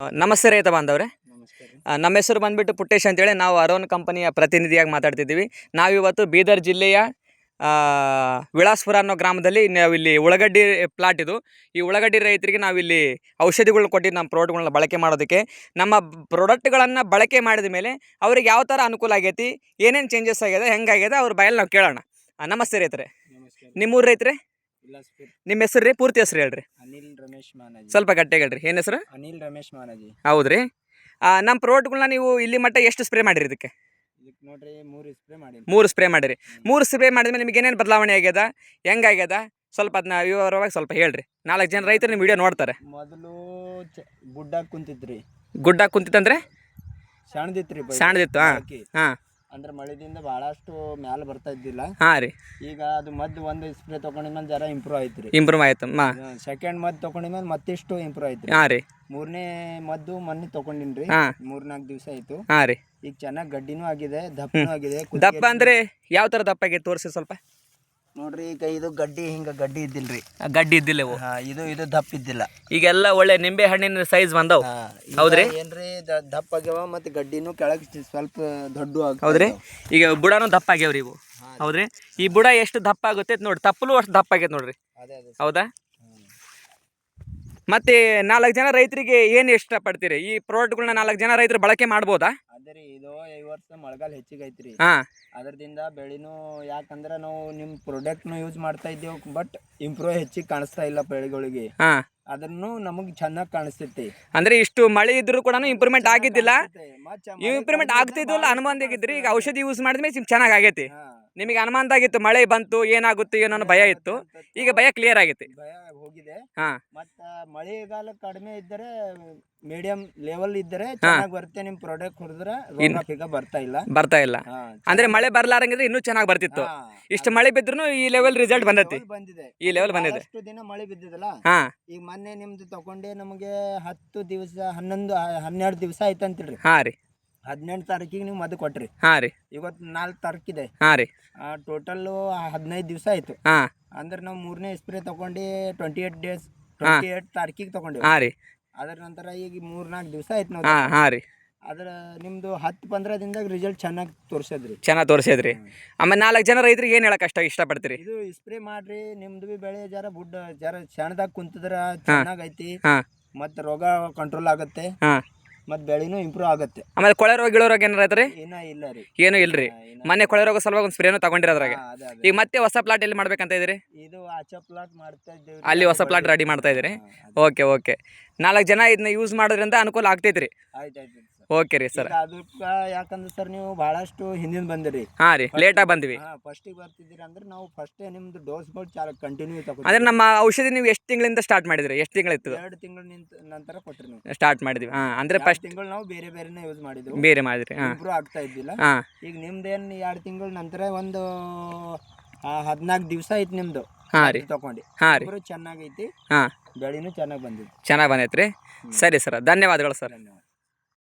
ನಮಸ್ತೆ ರೈತ ಬಾಂಧವ್ರೆ. ನಮಸ್ಕಾರ. ನಮ್ಮ ಹೆಸರು ಬಂದುಬಿಟ್ಟು ಪುಟ್ಟೇಶ್ ಅಂತೇಳಿ. ನಾವು ಅರೋನ್ ಕಂಪನಿಯ ಪ್ರತಿನಿಧಿಯಾಗಿ ಮಾತಾಡ್ತಿದ್ದೀವಿ. ನಾವಿವತ್ತು ಬೀದರ್ ಜಿಲ್ಲೆಯ ವಿಳಾಸ್ಪುರ ಅನ್ನೋ ಗ್ರಾಮದಲ್ಲಿ ನಾವಿಲ್ಲಿ ಉಳ್ಳಾಗಡ್ಡಿ ಪ್ಲಾಟ್ ಇದು. ಈ ಉಳ್ಳಾಗಡ್ಡಿ ರೈತರಿಗೆ ನಾವಿಲ್ಲಿ ಔಷಧಿಗಳನ್ನ ಕೊಟ್ಟಿದ್ದು ನಮ್ಮ ಪ್ರಾಡಕ್ಟ್ಗಳನ್ನ ಬಳಕೆ ಮಾಡೋದಕ್ಕೆ. ನಮ್ಮ ಪ್ರಾಡಕ್ಟ್ಗಳನ್ನು ಬಳಕೆ ಮಾಡಿದ ಮೇಲೆ ಅವ್ರಿಗೆ ಯಾವ ಥರ ಅನುಕೂಲ ಆಗೈತಿ, ಏನೇನು ಚೇಂಜಸ್ ಆಗಿದೆ, ಹೆಂಗಾಗಿದೆ ಅವ್ರ ಬಾಯಲ್ಲಿ ನಾವು ಕೇಳೋಣ. ನಮಸ್ತೆ ರೈತರೆ. ನಮಸ್ಕಾರ. ನಿಮ್ಮೂರು ರೈತರೆ, ವಿಲಾಸ್ಪುರ್. ನಿಮ್ಮ ಹೆಸರು ರೀ, ಪೂರ್ತಿ ಹೆಸರು ಹೇಳ್ರಿ. ಅನಿಲ್ ರಮೇಶ್ ಮಾನಜಿ. ಸ್ವಲ್ಪ ಗಟ್ಟಿಯಾಗಿ ಹೇಳ್ರಿ. ಏನು ಹೆಸರು? ಅನಿಲ್ ರಮೇಶ್ ಮಾನಜಿ. ಹೌದ್ರಿ. ನಮ್ಮ ಪ್ರಾಡಕ್ಟ್ಗಳನ್ನ ನೀವು ಇಲ್ಲಿ ಮಟ್ಟ ಎಷ್ಟು ಸ್ಪ್ರೇ ಮಾಡಿರಿ? ಇದಕ್ಕೆ ನೋಡ್ರಿ 3 ಸ್ಪ್ರೇ ಮಾಡಿ. 3 ಸ್ಪ್ರೇ ಮಾಡಿರಿ. 3 ಸ್ಪ್ರೇ ಮಾಡಿದ್ಮೇಲೆ ನಿಮ್ಗೆ ಏನೇನು ಬದಲಾವಣೆ ಆಗ್ಯದ, ಹೆಂಗಾಗ್ಯದ, ಸ್ವಲ್ಪ ಅದನ್ನ ವಿವರವಾಗಿ ಸ್ವಲ್ಪ ಹೇಳ್ರಿ. 4 ಜನ ರೈತರು ನಿಮ್ಮ ವಿಡಿಯೋ ನೋಡ್ತಾರೆ. ಮೊದಲು ಗುಡ್ಡಾಗ ಕುಂತಿದ್ರಿ. ಗುಡ್ಡಾಗ ಕುಂತಿತ್ತಂದ್ರೆ ಸಣ್ಣದಿತ್ರಿ. ಸಣ್ಣದಿತ್ತು. ಹಾಂ ಅಂದ್ರೆ ಮಳೆದಿಂದ ಬಹಳಷ್ಟು ಮ್ಯಾಲ ಬರ್ತಾ ಇದ್ದಿಲ್ಲ. ಹಾಂ ರೀ. ಈಗ ಅದು ಮದ್ದು ಒಂದು ಸ್ಪ್ರೇ ತಗೊಂಡಿದ್ಮೇಲೆ ಜರ ಇಂಪ್ರೂವ್ ಆಯ್ತ್ರಿ. ಇಂಪ್ರೂವ್ ಆಯ್ತು. ಸೆಕೆಂಡ್ ಮದ್ದು ತಗೊಂಡಿದ್ಮೇಲೆ ಮತ್ತಿಷ್ಟು ಇಂಪ್ರೂವ್ ಆಯ್ತ್ರಿ. ಹಾಂ ರೀ. 3ನೇ ಮದ್ದು ಮೊನ್ನೆ ತಗೊಂಡಿನ್ರಿ. ಹಾಂ. 3-4 ದಿವಸ ಆಯ್ತು. ಹಾಂ ರೀ. ಈಗ ಚೆನ್ನಾಗಿ ಗಡ್ಡಿನೂ ಆಗಿದೆ, ದಪ್ಪನೂ ಆಗಿದೆ. ದಪ್ಪ ಅಂದ್ರೆ ಯಾವ ಥರ ದಪ್ಪ ಆಗೈತೆ ತೋರಿಸಿ ಸ್ವಲ್ಪ. ನೋಡ್ರಿ, ಈಗ ಇದು ಗಡ್ಡಿ ಹಿಂಗ ಗಡ್ಡಿ ಇದ್ದಿಲ್ರಿ. ಗಡ್ಡಿ ಇದ್ದಿಲ್ಲ ಇವು. ಇದು ದಪ್ಪ ಇದ್ದಿಲ್ಲ. ಈಗೆಲ್ಲ ಒಳ್ಳೆ ನಿಂಬೆ ಹಣ್ಣಿನ ಸೈಜ್ ಬಂದವು. ಹೌದ್ರಿ. ಏನ್ರಿ ದಪ್ಪ ಆಗ್ಯಾವ, ಮತ್ತೆ ಗಡ್ಡಿನೂ ಕೆಳಗೆ ಸ್ವಲ್ಪ ದೊಡ್ಡ. ಹೌದ್ರಿ. ಈಗ ಬುಡನೂ ದಪ್ಪ ಆಗ್ಯಾವ್ರಿ ಇವು. ಹೌದ್ರಿ. ಈ ಬುಡ ಎಷ್ಟು ದಪ್ಪ ಆಗುತ್ತೆ ನೋಡಿ, ತಪ್ಪಲು ಅಷ್ಟು ದಪ್ಪ ಆಗೈತೆ ನೋಡ್ರಿ. ಹೌದಾ? ಮತ್ತೆ 4 ಜನ ರೈತರಿಗೆ ಏನು ಇಷ್ಟಪಡ್ತೀರಿ? ಈ ಪ್ರಾಡಕ್ಟ್ಗಳನ್ನ 4 ಜನ ರೈತರು ಬಳಕೆ ಮಾಡ್ಬೋದಾ? ಅದೇ ರೀ, ಇದು ಈ ವರ್ಷ ಮಳೆಗಾಲ ಹೆಚ್ಚಿಗೆ ಐತ್ರಿ. ಅದರಿಂದ ಬೆಳೆನೂ, ಯಾಕಂದ್ರೆ ನಾವು ನಿಮ್ಮ ಪ್ರಾಡಕ್ಟ್ನು ಯೂಸ್ ಮಾಡ್ತಾ ಇದ್ದೇವೆ, ಬಟ್ ಇಂಪ್ರೂವ್ ಹೆಚ್ಚಿಗೆ ಕಾಣಿಸ್ತಾ ಇಲ್ಲ ಬೆಳೆಗಳಿಗೆ. ಅದನ್ನು ನಮಗೆ ಚೆನ್ನಾಗಿ ಕಾಣಿಸ್ತೈತಿ. ಅಂದ್ರೆ ಇಷ್ಟು ಮಳೆ ಇದ್ರು ಕೂಡ ಇಂಪ್ರೂವ್ಮೆಂಟ್ ಆಗಿದ್ದಿಲ್ಲ. ಇಂಪ್ರೂವ್ಮೆಂಟ್ ಆಗ್ತಿದ್ವಲ್ಲ, ಅನುಮಾನದಾಗಿದ್ರಿ. ಈಗ ಔಷಧಿ ಯೂಸ್ ಮಾಡಿದ್ಮೇಲೆ ಚೆನ್ನಾಗಿ ಆಗೈತಿ. ನಿಮಗೆ ಅನುಮಾನದಾಗಿತ್ತು ಮಳೆ ಬಂತು ಏನಾಗುತ್ತೆ ಏನೋ ಭಯ ಇತ್ತು. ಈಗ ಭಯ ಕ್ಲಿಯರ್ ಆಗೈತಿ. ಭಯ ಹೋಗಿದೆ. ಹಾ. ಮತ್ತ ಮಳೆಗಾಲ ಕಡಿಮೆ ಇದ್ದರೆ, ಮೀಡಿಯಂ ಲೆವೆಲ್ ಇದ್ದರೆ ಚೆನ್ನಾಗಿ ಬರುತ್ತೆ. ನಿಮ್ ಪ್ರಾಡಕ್ಟ್ ಹೊಡೆದ್ರೆ ರೋಗ ಬರ್ತಾ ಇಲ್ಲ. ಅಂದ್ರೆ ಮಳೆ ಬರ್ಲಾರಂಗಿದ್ರೆ ಇನ್ನೂ ಚೆನ್ನಾಗಿ ಬರ್ತಿತ್ತು. ಇಷ್ಟು ಮಳೆ ಬಿದ್ರು ಈ ಲೆವೆಲ್ ರಿಸಲ್ಟ್ ಬಂದೈತಿ. ಈ ಲೆವೆಲ್ ಬಂದಿದೆ. ಅಷ್ಟು ದಿನ ಮಳೆ ಬಿದ್ದಿದ್ದಲ್ಲ. ಈಗ ಮೊನ್ನೆ ನಿಮ್ದು ತಗೊಂಡೆ ನಮಗೆ 10 ದಿವಸ 12 ದಿವಸ ಆಯ್ತಂತೀರಿ. ಹಾ ರೀ. 18 ತಾರೀಕಿಗೆ ನೀವು ಮದ್ದು ಕೊಟ್ರಿ. ಹಾ ರೀ. ಇವತ್ತು 4 ತಾರೀಕಿದೆ. ಹಾ ರೀ. ಟೋಟಲ್ 15 ದಿವಸ ಆಯ್ತು. ಅಂದ್ರೆ ನಾವು 3ನೇ ಸ್ಪ್ರೇ ತಗೊಂಡು 28 ತಾರೀಕಿಗೆ ತಗೊಂಡಿವಿ. ಹಾ ರೀ. ಅದರ ನಂತರ ಈಗ 3-4 ದಿವಸ ಆಯ್ತು ನಾವು. ಹಾ ರೀ. ಅದ್ರ ನಿಮ್ದು 10-15 ದಿನದಾಗ ರಿಸಲ್ಟ್ ಚೆನ್ನಾಗಿ ತೋರಿಸಿದ್ರಿ. ತೋರಿಸಿದ್ರಿ. ಆಮೇಲೆ 4 ಜನ ರೈತರಿಗೆ ಏನು ಹೇಳಕ್ ಇಷ್ಟಪಡ್ತೀರಿ? ಇದು ಸ್ಪ್ರೇ ಮಾಡ್ರಿ, ನಿಮ್ದು ಬಿ ಬೆಳೆ ಜರ ಸಣ್ಣದಾಗ ಕುಂತಿದ್ರ ಚೆನ್ನಾಗೈತಿ. ಮತ್ತೆ ರೋಗ ಕಂಟ್ರೋಲ್ ಆಗತ್ತೆ, ಮತ್ತೆ ಬೆಳೆನೂ ಇಂಪ್ರೂವ್ ಆಗುತ್ತೆ. ಆಮೇಲೆ ಕೊಳೆ ರೋಗ ಏನಾರ ಐತ್ರಿ? ಇಲ್ಲ ರೀ, ಏನು ಇಲ್ರಿ. ಮೊನ್ನೆ ಕೊಳೆ ರೋಗ ಸಲುವಾಗಿ ಒಂದು ಸ್ಪ್ರೇನು ತಗೊಂಡಿರೋದ್ರಾಗ. ಈಗ ಮತ್ತೆ ಹೊಸ ಪ್ಲಾಟ್ ಎಲ್ಲಿ ಮಾಡ್ಬೇಕಂತ ಇದ್ರಿ? ಇದು ಆಚೆ ಪ್ಲಾಟ್ ಮಾಡ್ತಾ ಇದ್ದೇವೆ. ಅಲ್ಲಿ ಹೊಸ ಪ್ಲಾಟ್ ರೆಡಿ ಮಾಡ್ತಾ ಇದ್ರಿ. ಓಕೆ. 4 ಜನ ಇದನ್ನ ಯೂಸ್ ಮಾಡೋದ್ರಿಂದ ಅನುಕೂಲ ಆಗ್ತೈತ್ರಿ. ಆಯ್ತು. ಓಕೆ ರೀ ಸರ್. ಅದಕ್ಕೆ ಯಾಕಂದ್ರೆ ಸರ್ ನೀವು ಬಹಳಷ್ಟು ಹಿಂದಿನ ಬಂದಿರಿ. ಹಾ ರೀ, ಲೇಟಾಗಿ ಬಂದ್ವಿ. ಫಸ್ಟಿಗೆ ಬರ್ತಿದ್ದೀರಿ ಅಂದ್ರೆ ನಾವು ಫಸ್ಟೇ ನಿಮ್ದು ಡೋಸ್ಗಳು ಕಂಟಿನ್ಯೂ ತಗೊಂಡು. ಅಂದ್ರೆ ನಮ್ಮ ಔಷಧಿ ನೀವು ಎಷ್ಟು ತಿಂಗಳಿಂದ ಸ್ಟಾರ್ಟ್ ಮಾಡಿದ್ರಿ? ಎಷ್ಟು ತಿಂಗಳಿತ್ತು? 2 ತಿಂಗಳ ನಂತರ ಕೊಟ್ರಿ ನೀವು. ಸ್ಟಾರ್ಟ್ ಮಾಡಿದ್ವಿ. ಅಂದ್ರೆ ಫಸ್ಟ್ ತಿಂಗಳು ನಾವು ಬೇರೆನೇ ಯೂಸ್ ಮಾಡಿದ್ವಿ. ಬೇರೆ ಮಾಡಿದ್ರಿ. ಇಂಪ್ರೂವ್ ಆಗ್ತಾ ಇದ್ದಿಲ್ಲ. ಈಗ ನಿಮ್ದೇನು 2 ತಿಂಗಳ ನಂತರ ಒಂದು 14 ದಿವಸ ಐತಿ ನಿಮ್ದು. ಹಾ ರೀ. ತಗೊಂಡು ರೀ. ಚೆನ್ನಾಗೈತಿ. ಹಾ. ಬೆಳೆನೂ ಚೆನ್ನಾಗಿ ಬಂದೈತಿ. ಚೆನ್ನಾಗಿ ಬಂದೈತ್ರಿ. ಸರಿ ಸರ್, ಧನ್ಯವಾದಗಳು ಸರ್.